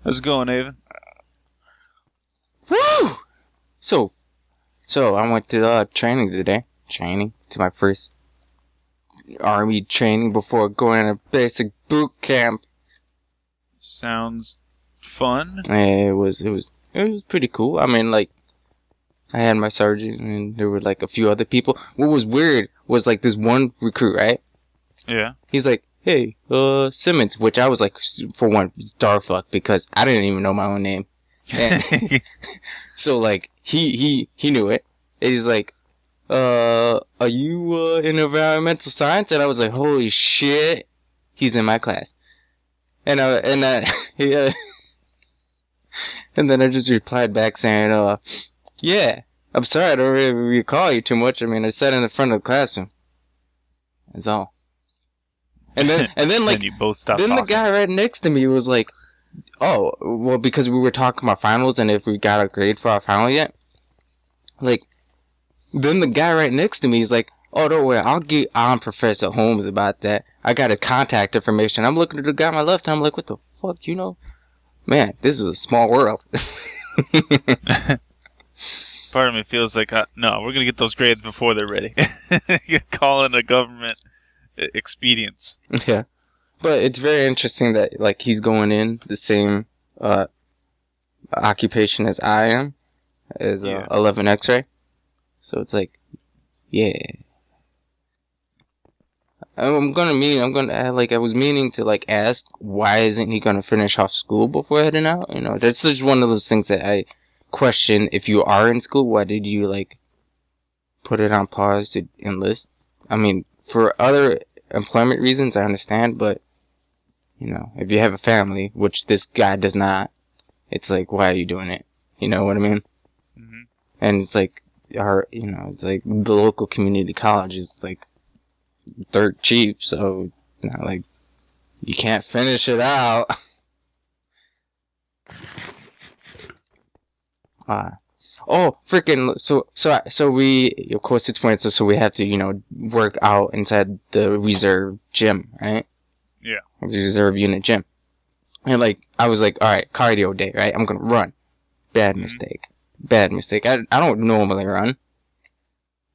How's it going, Aven? Woo! So I went to training today. To my first army training before going to basic boot camp. Sounds fun. It was pretty cool. I mean, like, I had my sergeant and there were like a few other people. What was weird was like this one recruit, right? Yeah. He's like, hey, Simmons, which I was like, for one, starfuck because I didn't even know my own name. And so like he knew it. He's like, are you in environmental science? And I was like, holy shit, he's in my class. And yeah. And then I just replied back saying, yeah, I'm sorry, I don't really recall you too much. I mean, I sat in the front of the classroom. That's all. And then like, then you both stopped then talking. the guy right next to me was like, oh, well, because we were talking about finals and if we got a grade for our final yet. Like, then the guy right next to me is like, oh, don't worry, I'll get on Professor Holmes about that. I got his contact information. I'm looking at the guy on my left and I'm like, what the fuck, you know? Man, this is a small world. Part of me feels like, no, we're going to get those grades before they're ready. You're calling a government expedience. Yeah. But it's very interesting that, like, he's going in the same occupation as I am, as 11 X-ray. So it's like, yeah. I was meaning to, like, ask, why isn't he going to finish off school before heading out? You know, that's just one of those things that I question. If you are in school, why did you, like, put it on pause to enlist? I mean, for other employment reasons, I understand, but, you know, if you have a family, which this guy does not, it's like, why are you doing it? You know what I mean? Mm-hmm. And it's like, it's like the local community college is like dirt cheap, so, you know, like, you can't finish it out. So we, of course, it's winter, so we have to, you know, work out inside the reserve gym, right? Yeah. The reserve unit gym. And, like, I was like, alright, cardio day, right? I'm gonna run. Bad mistake. I don't normally run.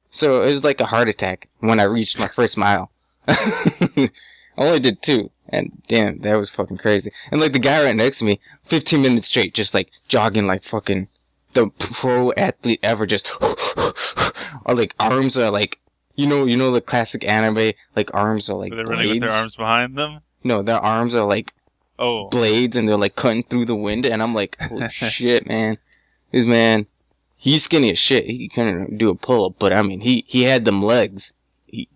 So it was like a heart attack when I reached my first mile. I only did 2. And damn, that was fucking crazy. And, like, the guy right next to me, 15 minutes straight, just, like, jogging like fucking the pro athlete ever, just or like arms are like, you know the classic anime, like arms are like they're blades. running with their arms behind them? No, their arms are like blades and they're like cutting through the wind, and I'm like, holy shit, man. This man, he's skinny as shit. He couldn't do a pull-up, but I mean, he had them legs.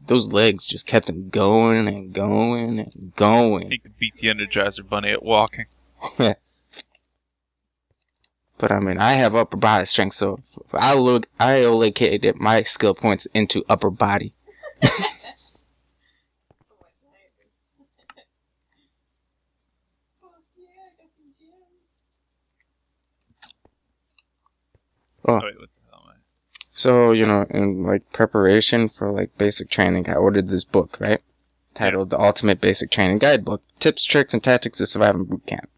Those legs just kept him going and going and going. He could beat the Energizer Bunny at walking. But I mean, I have upper body strength, so I allocated my skill points into upper body. Oh, wait, what the hell am I? So, you know, in like preparation for like basic training, I ordered this book, right? Titled The Ultimate Basic Training Guidebook: Tips, Tricks, and Tactics to Survive in Boot Camp.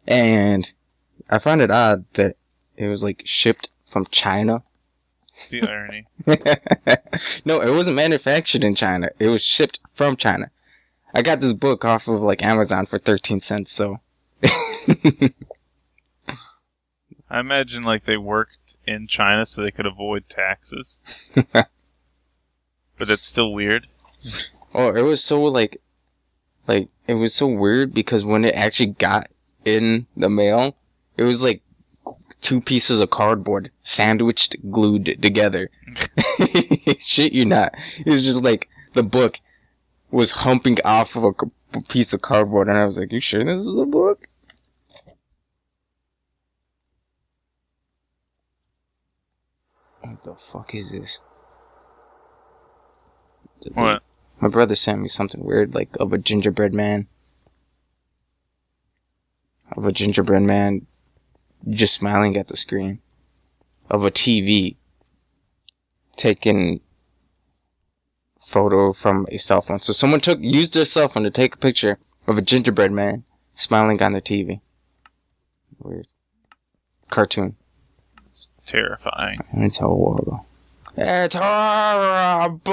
And I found it odd that it was like shipped from China. The irony. No, it wasn't manufactured in China. It was shipped from China. I got this book off of like Amazon for 13 cents, so. I imagine like they worked in China so they could avoid taxes. But that's still weird. Oh, it was so like it was so weird because when it actually got in the mail, it was like 2 pieces of cardboard sandwiched, glued together. Shit you not. It was just like the book was humping off of a piece of cardboard, and I was like, you sure this is a book? What the fuck is this? What? My brother sent me something weird, like of a gingerbread man. Of a gingerbread man just smiling at the screen. Of a TV taking photo from a cell phone. So someone used their cell phone to take a picture of a gingerbread man smiling on the TV. Weird. Cartoon. It's terrifying. It's horrible. It's horrible.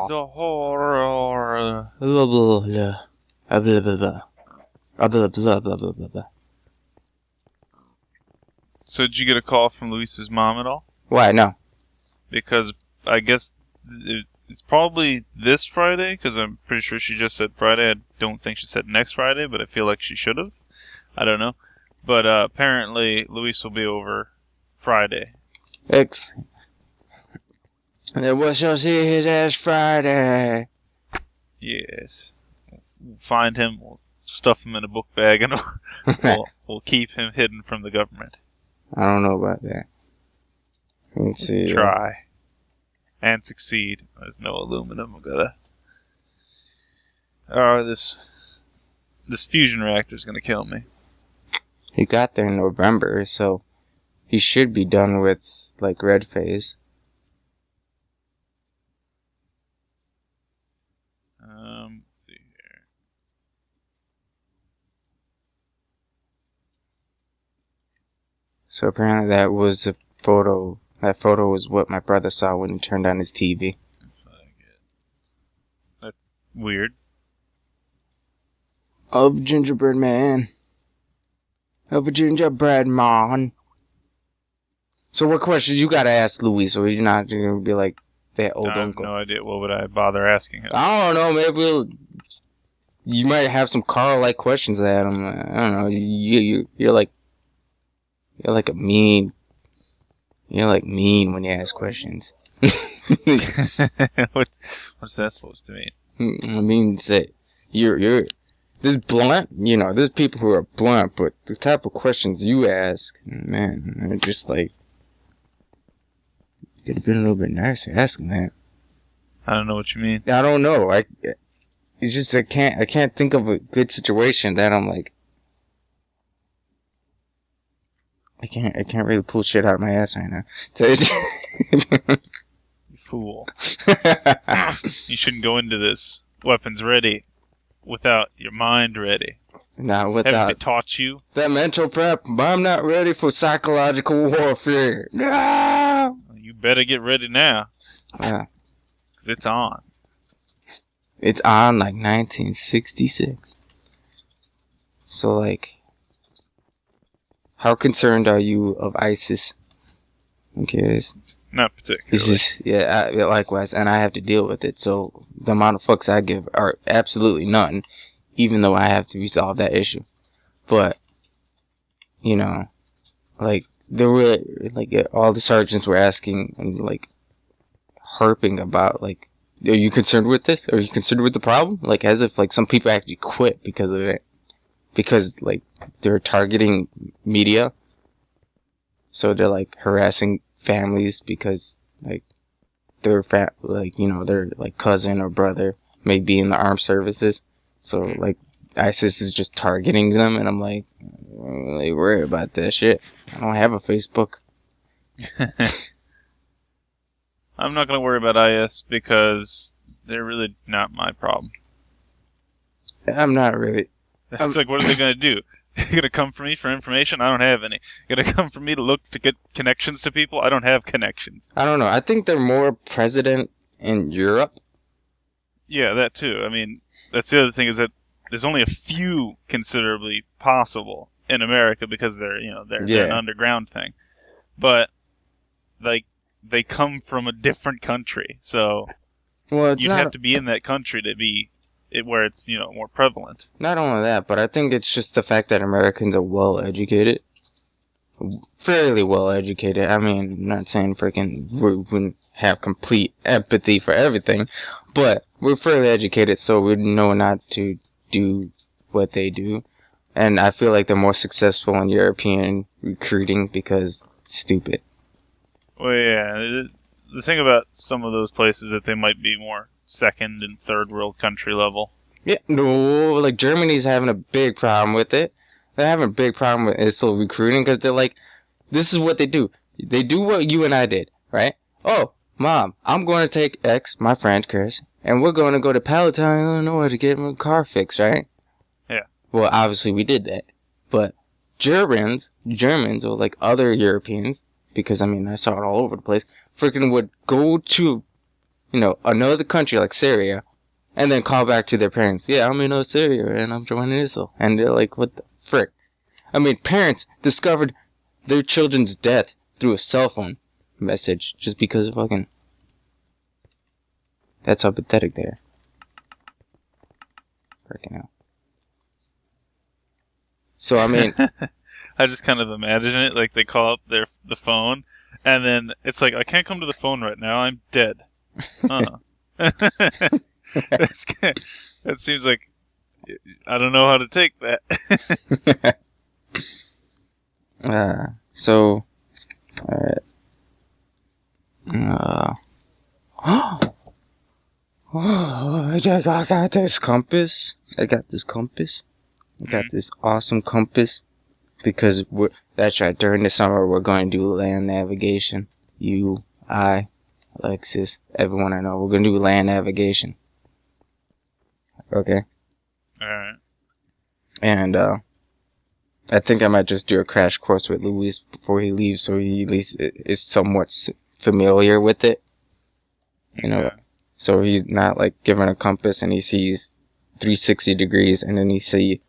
The horror. Blah, blah, blah. Blah, blah, blah. Blah, blah, blah, blah, blah, blah. So did you get a call from Luis's mom at all? Why? No. Because I guess it's probably this Friday, because I'm pretty sure she just said Friday. I don't think she said next Friday, but I feel like she should have. I don't know. But apparently Luis will be over Friday. Excellent. And then we'll see his ass Friday. Yes. We'll find him, we'll stuff him in a book bag, and we'll keep him hidden from the government. I don't know about that. Let's see. Try. And succeed. There's no aluminum. I've gotta... Oh, this fusion reactor's gonna kill me. He got there in November, so he should be done with, like, red phase. Let's see here. So apparently that was a photo. That photo was what my brother saw when he turned on his TV. That's weird. Of gingerbread man. Of a gingerbread man. So what question you gotta ask Luis, or you're not gonna be like that old uncle? I have no idea. What would I bother asking him? I don't know. Maybe you might have some Carl-like questions at him. I don't know. You're like a mean. You're like mean when you ask questions. What's that supposed to mean? I mean, say you're this blunt. You know, there's people who are blunt, but the type of questions you ask, man, they're just like. Could have been a little bit nicer asking that. I don't know what you mean. I don't know. It's just I can't think of a good situation that I'm like. I can't really pull shit out of my ass right now. You fool. You shouldn't go into this weapons ready without your mind ready. Not without. Haven't they taught you? That mental prep. I'm not ready for psychological warfare. No! You better get ready now. Yeah. Because it's on. It's on like 1966. So like, how concerned are you of ISIS? I'm curious. Not particularly. Likewise, and I have to deal with it. So the amount of fucks I give are absolutely none, even though I have to resolve that issue. But, you know, like, there were, like, all the sergeants were asking and, like, harping about, like, are you concerned with this? Are you concerned with the problem? Like, as if, like, some people actually quit because of it. Because, like, they're targeting media. So they're, like, harassing families because, like, their their, like, cousin or brother may be in the armed services. So, like, ISIS is just targeting them, and I'm like, I'm really worried about that shit. I don't have a Facebook. I'm not going to worry about IS because they're really not my problem. I'm not really. It's like, what are they going to do? You're going to come for me for information? I don't have any. You're going to come for me to look to get connections to people? I don't have connections. I don't know. I think they're more president in Europe. Yeah, that too. I mean, that's the other thing is that there's only a few considerably possible in America because they're an underground thing. But, like, they come from a different country. So, you'd have to be in that country to be where it's, more prevalent. Not only that, but I think it's just the fact that Americans are well educated. Fairly well educated. I mean, I'm not saying freaking we wouldn't have complete empathy for everything, but we're fairly educated, so we know not to do what they do. And I feel like they're more successful in European recruiting because it's stupid. Well, yeah. The thing about some of those places is that they might be more second and third world country level. Yeah, no, like Germany's having a big problem with it. They're having a big problem with ISIL recruiting because they're like, this is what they do. They do what you and I did, right? Oh, Mom, I'm going to take X, my friend Chris, and we're going to go to Palatine, Illinois to get my car fixed, right? Yeah. Well, obviously we did that. But Germans, or like other Europeans, because I mean, I saw it all over the place, freaking would go to, another country like Syria, and then call back to their parents. Yeah, I'm in Syria, and I'm joining ISIL. And they're like, what the frick? I mean, parents discovered their children's death through a cell phone message just because of fucking... That's how pathetic they are. Freaking hell. So, I mean... I just kind of imagine it, like they call up the phone, and then it's like, I can't come to the phone right now, I'm dead. Huh. That seems like... I don't know how to take that. So... I got this compass. I got this awesome compass. Because that's right, during the summer we're going to do land navigation. You, I, Alexis, everyone I know, we're going to do land navigation. Okay? Alright. And, I think I might just do a crash course with Luis before he leaves, so he at least is somewhat familiar with it. So he's not like given a compass and he sees 360 degrees and then he sees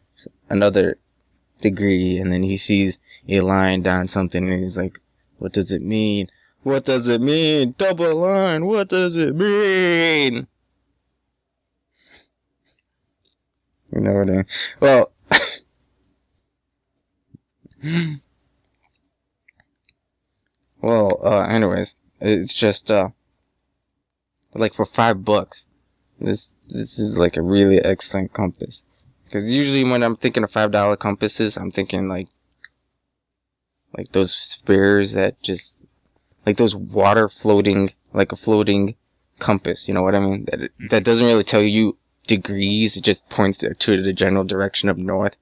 another degree and then he sees a line down something and he's like, what does it mean? What does it mean? Double line, what does it mean? You know what I mean? Well, anyways, it's just, like for $5, this is like a really excellent compass. Because usually when I'm thinking of $5 compasses, I'm thinking like those spheres that just, like those water floating, like a floating compass, you know what I mean? That doesn't really tell you degrees, it just points to the general direction of north.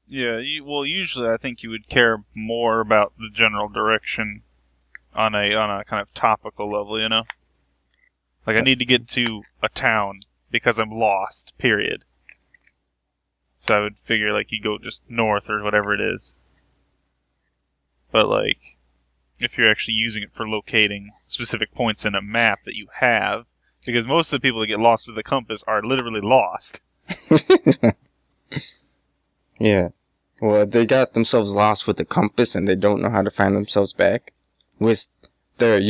Yeah, usually I think you would care more about the general direction on a kind of topical level, you know? Like, I need to get to a town because I'm lost, period. So I would figure, like, you go just north or whatever it is. But, like, if you're actually using it for locating specific points in a map that you have, because most of the people that get lost with the compass are literally lost. Yeah. Well, they got themselves lost with the compass and they don't know how to find themselves back. With their,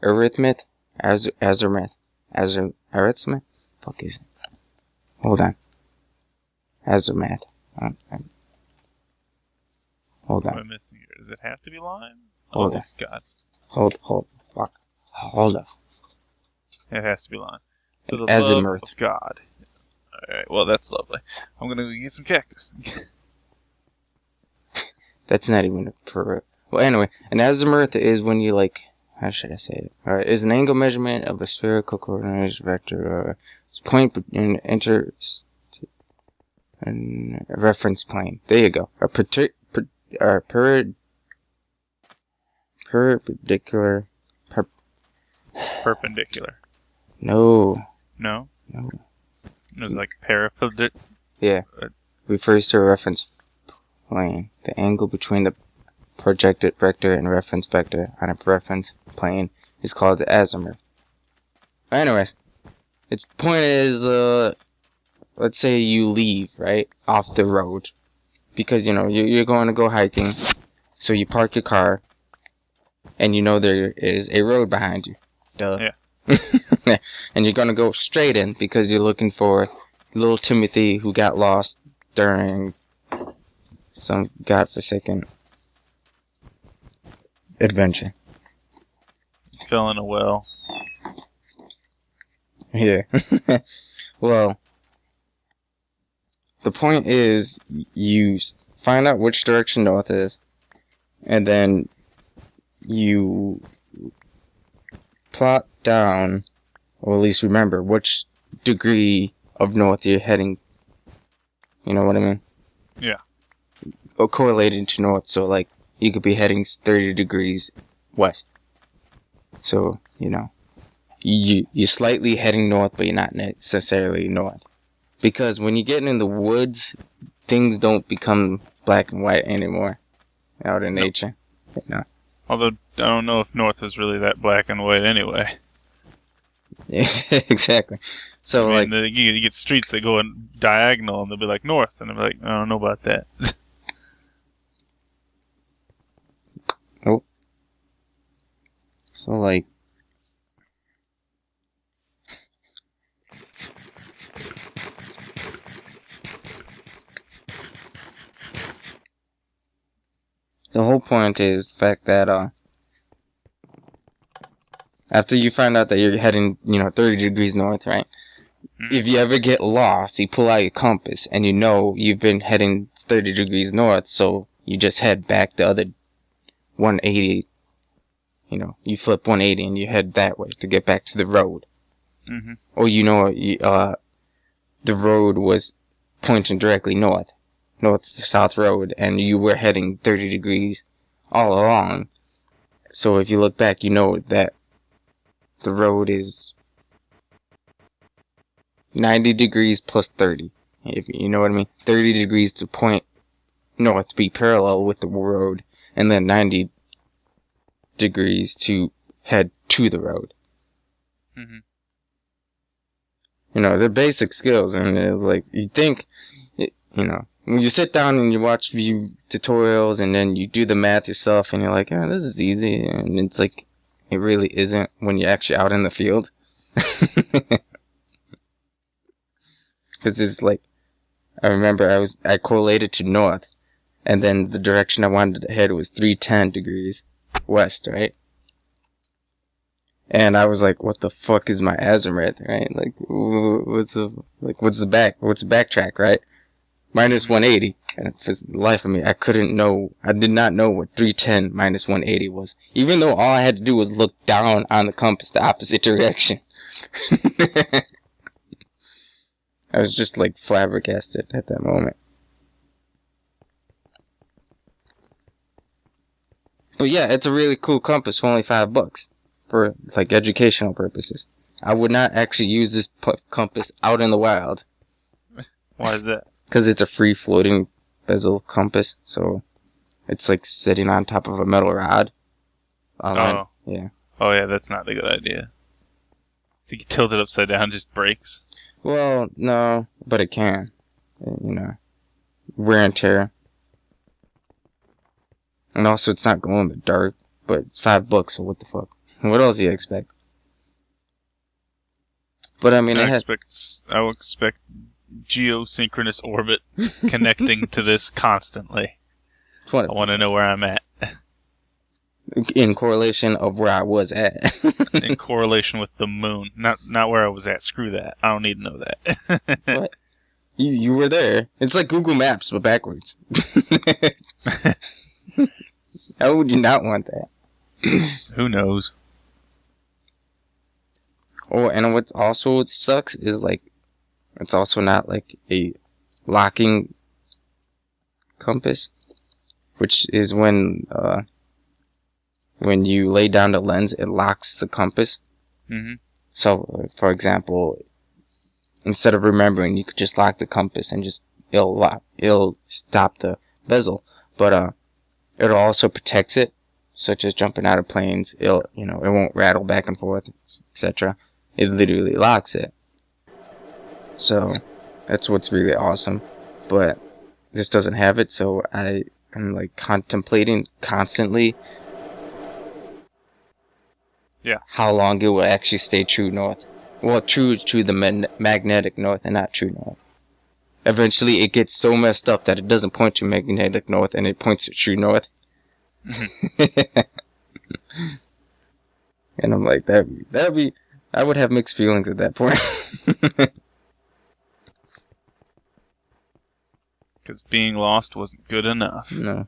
arithmetic? Fuck is it? Hold on. Azimuth. Hold on. What am I missing here? Does it have to be line? Hold on. God. Hold up. It has to be line. For the Azimuth. love of God. Alright, well, that's lovely. I'm gonna go get some cactus. That's not even for... Well, anyway, an azimuth is when you, like... How should I say it? Alright, is an angle measurement of a spherical coordinate vector, point in a reference plane. There you go. Perpendicular. Perpendicular. No. No? No. It was like perpendicular. Yeah. Refers to a reference plane. The angle between the projected vector and reference vector on a reference plane is called the azimuth. Anyways, its point is, let's say you leave, right, off the road. Because, you're going to go hiking. So you park your car. And there is a road behind you. Duh. Yeah. And you're going to go straight in because you're looking for little Timothy who got lost during some godforsaken adventure. Fell in a well. Yeah. Well, the point is you find out which direction north is, and then you plot down, or at least remember which degree of north you're heading. You know what I mean? Yeah. Or correlated to north, so like you could be heading 30 degrees west. So, you're slightly heading north, but you're not necessarily north. Because when you get in the woods, things don't become black and white anymore out in nature. You know? Although, I don't know if north is really that black and white anyway. Yeah, exactly. So, I mean, you get streets that go in diagonal, and they'll be like north, and they'll be like, I don't know about that. Oh. So, like... The whole point is the fact that, after you find out that you're heading, 30 degrees north, right? If you ever get lost, you pull out your compass, and you know you've been heading 30 degrees north, so you just head back the other 180. You flip 180 and you head that way to get back to the road. Mm-hmm. Or the road was pointing directly north to south road, and you were heading 30 degrees all along. So if you look back, you know that the road is 90 degrees plus 30. If you know what I mean? 30 degrees to point north to be parallel with the road, and then 90 degrees to head to the road. Mm-hmm. They're basic skills, and it's like, you think, when you sit down and you watch view tutorials, and then you do the math yourself, and you're like, oh, this is easy, and it's like, it really isn't when you're actually out in the field. Because it's like, I remember I correlated to north, and then the direction I wanted to head was 310 degrees west, right? And I was like, what the fuck is my azimuth, right? Like, what's the backtrack, right? Minus 180. And for the life of me, I did not know what 310 minus 180 was. Even though all I had to do was look down on the compass the opposite direction. I was just like flabbergasted at that moment. But yeah, it's a really cool compass for only $5 for like educational purposes. I would not actually use this compass out in the wild. Why is that? Because it's a free floating bezel compass, so it's like sitting on top of a metal rod. Yeah. Oh yeah, that's not a good idea. So you tilt it upside down, it just breaks. Well, no, but it can. Wear and tear. And also, it's not glow in the dark, but it's $5, so what the fuck? What else do you expect? But I mean, I will expect geosynchronous orbit connecting to this constantly. 20%. I want to know where I'm at. In correlation of where I was at. In correlation with the moon. Not where I was at. Screw that. I don't need to know that. What? You were there. It's like Google Maps, but backwards. How would you not want that? Who knows? Oh, and what also sucks is, like, it's also not, like, a locking compass, which is when you lay down the lens, it locks the compass. Mm-hmm. So, for example, instead of remembering, you could just lock the compass and it'll stop the bezel. But, it also protects it, such as jumping out of planes. It won't rattle back and forth, etc. It literally locks it. So, that's what's really awesome. But this doesn't have it, so I am like contemplating constantly how long it will actually stay true north. Well, true to the magnetic north and not true north. Eventually, it gets so messed up that it doesn't point to magnetic north and it points to true north. Mm-hmm. And I'm like, that'd be. I would have mixed feelings at that point. Because being lost wasn't good enough. No.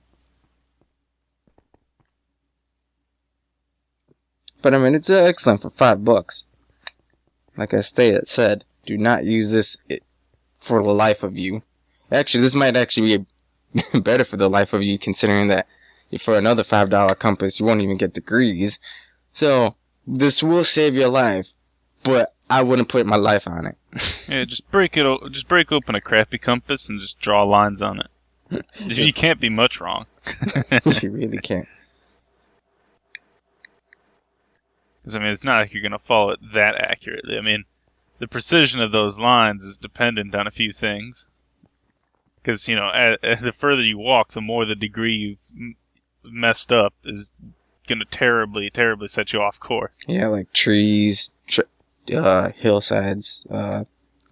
But I mean, it's excellent for $5. Like I said, do not use this for the life of you. Actually, this might actually be better for the life of you, considering that for another $5 compass, you won't even get degrees. So, this will save your life but I wouldn't put my life on it. Yeah, just break open a crappy compass and just draw lines on it. You can't be much wrong. You really can't. Because, I mean, it's not like you're going to follow it that accurately. I mean, the precision of those lines is dependent on a few things. Because, you know, the further you walk, the more the degree you've messed up is going to terribly, terribly set you off course. Yeah, like trees, hillsides,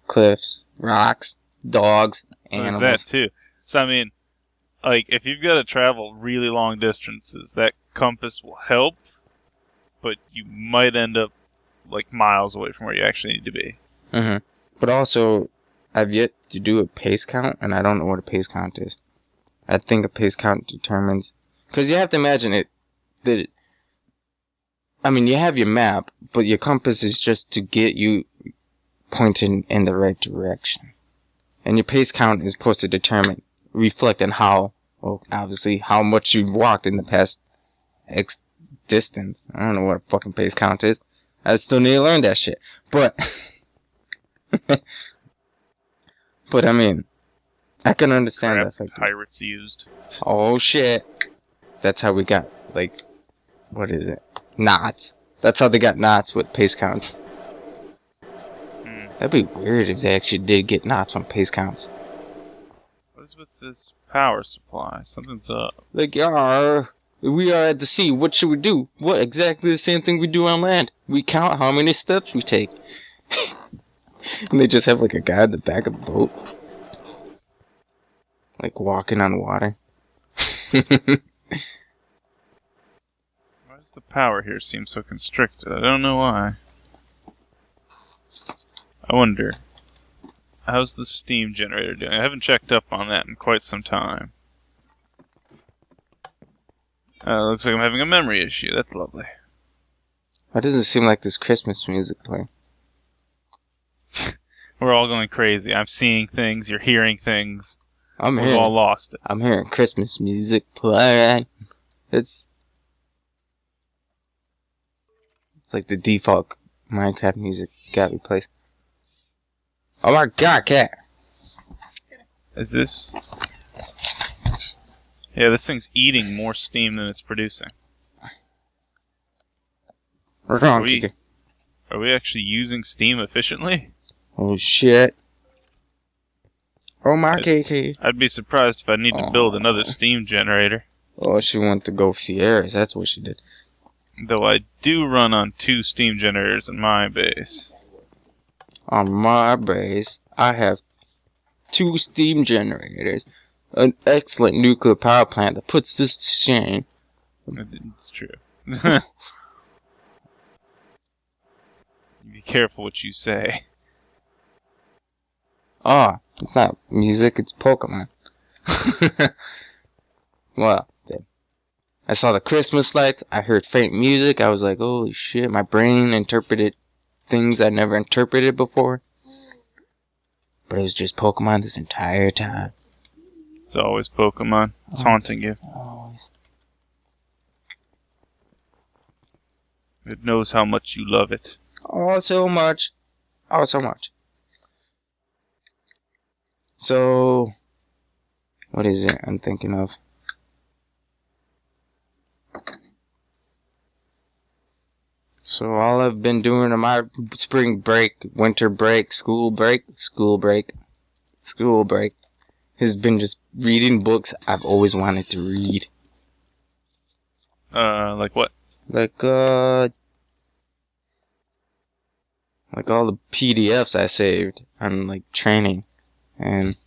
cliffs, rocks, dogs, animals. There's that, too. So, I mean, like, if you've got to travel really long distances, that compass will help, but you might end up, like, miles away from where you actually need to be. Mm-hmm. But also, I've yet to do a pace count, and I don't know what a pace count is. I think a pace count determines... Because you have to imagine it... I mean, you have your map, but your compass is just to get you pointing in the right direction. And your pace count is supposed to reflect on how, well, obviously, how much you've walked in the past X distance. I don't know what a fucking pace count is. I still need to learn that shit. But... But, I mean, I can understand that fact. Pirates used. Oh, shit. That's how we got, like, what is it? Knots. That's how they got knots with pace counts. That'd be weird if they actually did get knots on pace counts. What is with this power supply? Something's up. Like, we are at the sea. What should we do? What? Exactly the same thing we do on land. We count how many steps we take. And they just have, like, a guy at the back of the boat. Like, walking on water. Why does the power here seem so constricted? I don't know why. I wonder, how's the steam generator doing? I haven't checked up on that in quite some time. Looks like I'm having a memory issue. That's lovely. Why does it seem like there's Christmas music playing? We're all going crazy. I'm seeing things, you're hearing things. We've all lost it. I'm hearing Christmas music playing. It's like the default Minecraft music got replaced. Oh my god, cat! Is this... Yeah, this thing's eating more steam than it's producing. We're going, Kiki. Are we actually using steam efficiently? Oh shit. Oh my KK. I'd be surprised if I need to build another steam generator. Oh, she went to go see Sierras. That's what she did. Though I do run on 2 steam generators in my base. On my base, I have 2 steam generators. An excellent nuclear power plant that puts this to shame. It's true. Be careful what you say. Oh, it's not music, it's Pokemon. Well, I saw the Christmas lights, I heard faint music, I was like, holy shit, my brain interpreted things I never interpreted before. But it was just Pokemon this entire time. It's always Pokemon. It's haunting you. Always. It knows how much you love it. Oh, so much. Oh, so much. So, what is it I'm thinking of? So all I've been doing in my spring break, winter break, school break, has been just reading books I've always wanted to read. Like what? Like all the PDFs I saved on, like, training. And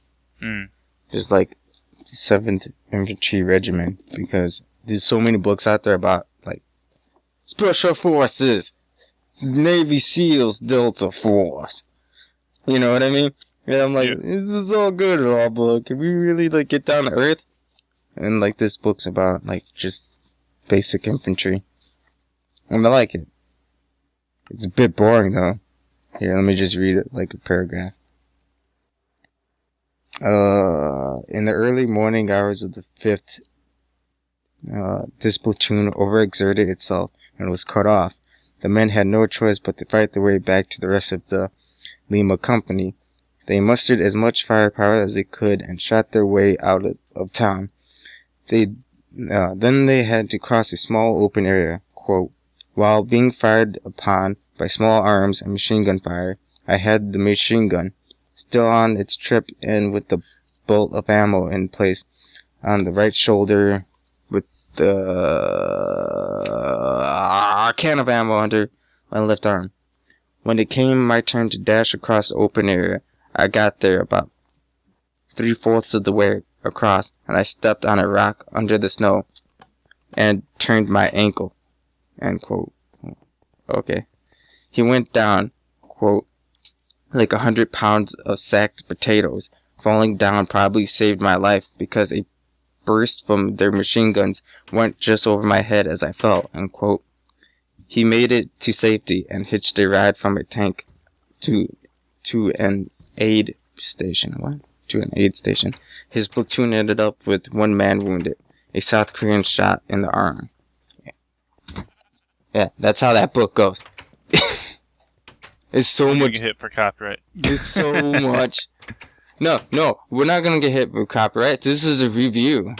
just, like, the 7th Infantry Regiment. Because there's so many books out there about, like, Special Forces, Navy SEALs, Delta Force. You know what I mean? And I'm like, this is all good and all, but can we really, like, get down to earth? And, like, this book's about, like, just basic infantry. And I like it. It's a bit boring, though. Here, let me just read it, like, a paragraph. In the early morning hours of the 5th, this platoon overexerted itself and was cut off. The men had no choice but to fight their way back to the rest of the Lima company. They mustered as much firepower as they could and shot their way out of town. Then they had to cross a small open area. Quote, while being fired upon by small arms and machine gun fire, I had the machine gun still on its trip and with the bolt of ammo in place on the right shoulder with the can of ammo under my left arm. When it came my turn to dash across the open area, I got there about 3/4 of the way across, and I stepped on a rock under the snow and turned my ankle. End quote. Okay. He went down, quote, like 100 pounds of sacked potatoes. Falling down probably saved my life because a burst from their machine guns went just over my head as I fell, end quote. He made it to safety and hitched a ride from a tank to an aid station. What? To an aid station. His platoon ended up with one man wounded, a South Korean shot in the arm. Yeah, that's how that book goes. It's so much. Get hit for copyright. There's so much. No, we're not gonna get hit with copyright. This is a review,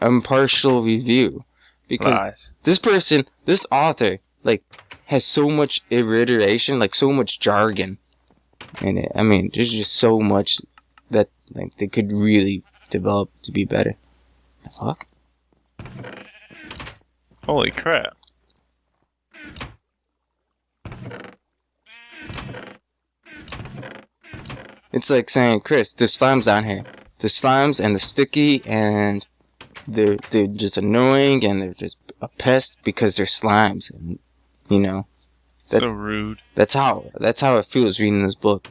impartial review, because this author, like, has so much alliteration, like so much jargon in it. I mean, there's just so much that like they could really develop to be better. The fuck? Holy crap. It's like saying, Chris, there's slimes down here. The slimes and the sticky and they're just annoying and they're just a pest because they're slimes. And, you know. So rude. That's how it feels reading this book.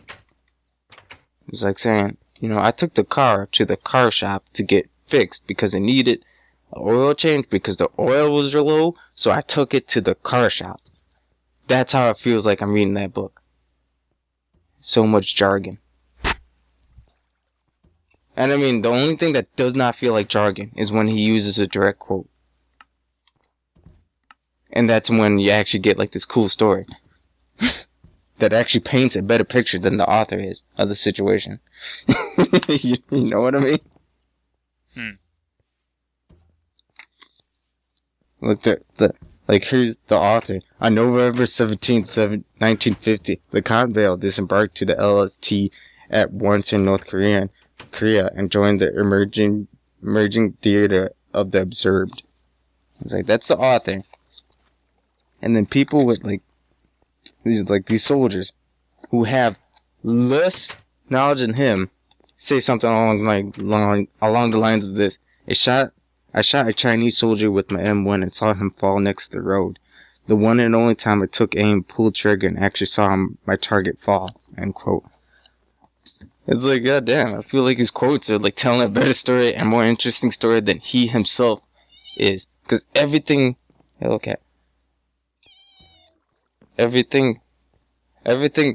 It's like saying, you know, I took the car to the car shop to get fixed because it needed an oil change because the oil was low, so I took it to the car shop. That's how it feels like I'm reading that book. So much jargon. And I mean, the only thing that does not feel like jargon is when he uses a direct quote. And that's when you actually get like this cool story that actually paints a better picture than the author is of the situation. you know what I mean? Look, like here's the author. On November 17th, 1950, the convoy disembarked to the LST at Wonsan, North Korea, and joined the emerging theater of the observed. It's like, that's the author. And then people with these soldiers who have less knowledge than him say something along the lines of this. I shot a Chinese soldier with my M1 and saw him fall next to the road. The one and only time I took aim, pulled trigger, and actually saw my target fall. End quote. It's like, goddamn, I feel like his quotes are like telling a better story and more interesting story than he himself is. Because everything the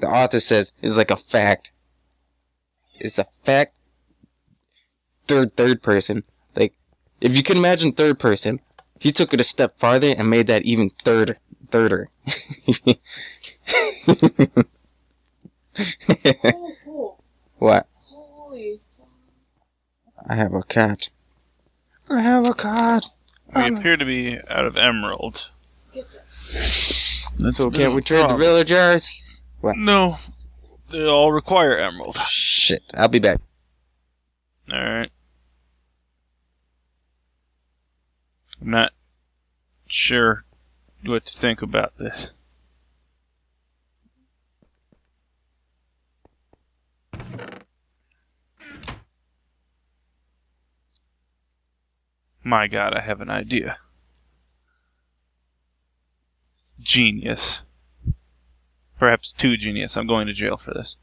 author says is like a fact. It's a fact. Third person. Like, if you can imagine third person, he took it a step farther and made that even thirder. What? Holy fuck. I have a cat. We appear to be out of emerald. So can't we trade the villagers? What? No. They all require emerald. Shit. I'll be back. Alright. I'm not sure what to think about this. My God, I have an idea. It's genius. Perhaps too genius. I'm going to jail for this.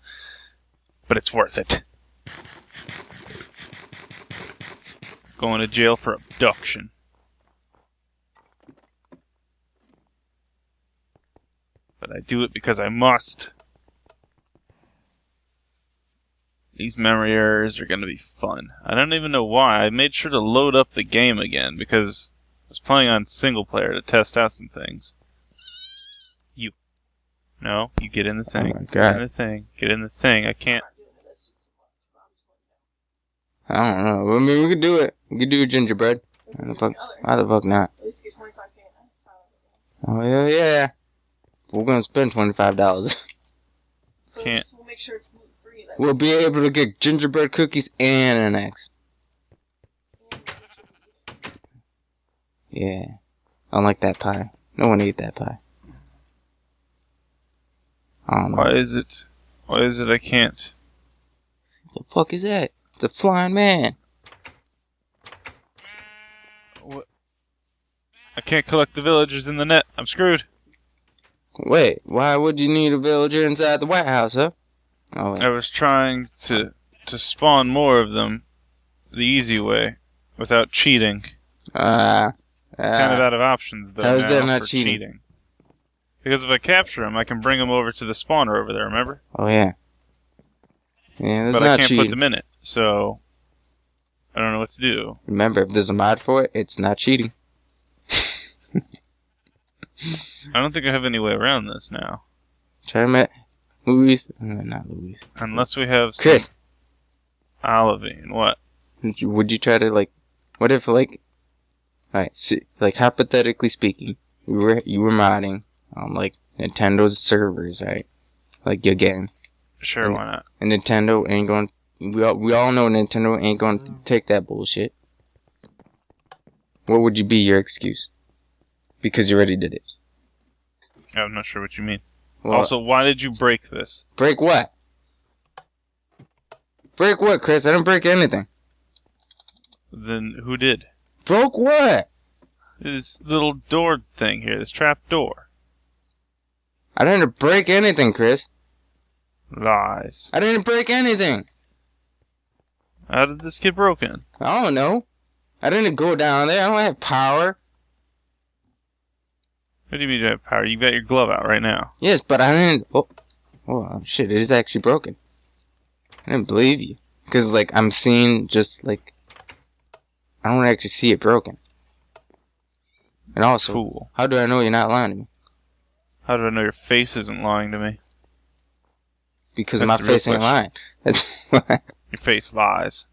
But it's worth it. Going to jail for abduction. But I do it because I must. These memory errors are going to be fun. I don't even know why. I made sure to load up the game again because I was playing on single player to test out some things. No, you get in the thing. Oh my God. Get in the thing. Get in the thing. I can't. I don't know. I mean, we could do it. We could do gingerbread. Why the fuck not? Oh, yeah. We're gonna spend $25. Can't. We'll make sure it's gluten-free. We'll be able to get gingerbread cookies and an X. Yeah. I don't like that pie. No one ate that pie. I don't know. Why is it I can't? What the fuck is that? It's a flying man. What? I can't collect the villagers in the net. I'm screwed. Wait, why would you need a villager inside the White House, huh? Oh, wait. I was trying to spawn more of them the easy way without cheating. Kind of out of options though. How is now that not for cheating? Because if I capture them, I can bring them over to the spawner over there. Remember? Oh yeah. Yeah, that's but not I can't cheating. put them in it, so I don't know what to do. Remember, if there's a mod for it, it's not cheating. I don't think I have any way around this now. Try to met Louise. Not Louise. Unless we have some Chris. olivine. What? Would you try to like? What if like? Alright, see, like hypothetically speaking, you were modding on like Nintendo's servers, right? Like your game. Sure, why not? And Nintendo ain't going. We all know Nintendo ain't going to take that bullshit. What would be your excuse? Because you already did it. I'm not sure what you mean. Well, also, why did you break this? break what? Break what, Chris? I didn't break anything. Then who did? Broke what? This little door thing here, this trap door. I didn't break anything, Chris. Lies. I didn't break anything. How did this get broken? I don't know. I didn't go down there. I don't have power. What do you mean you have power? You got your glove out right now. Yes, but I didn't. Oh shit! It is actually broken. I didn't believe you because like I'm seeing just like I don't actually see it broken. And also, Fool. how do I know you're not lying to me? How do I know your face isn't lying to me? Because That's my the real face ain't question. lying. That's why. Your face lies.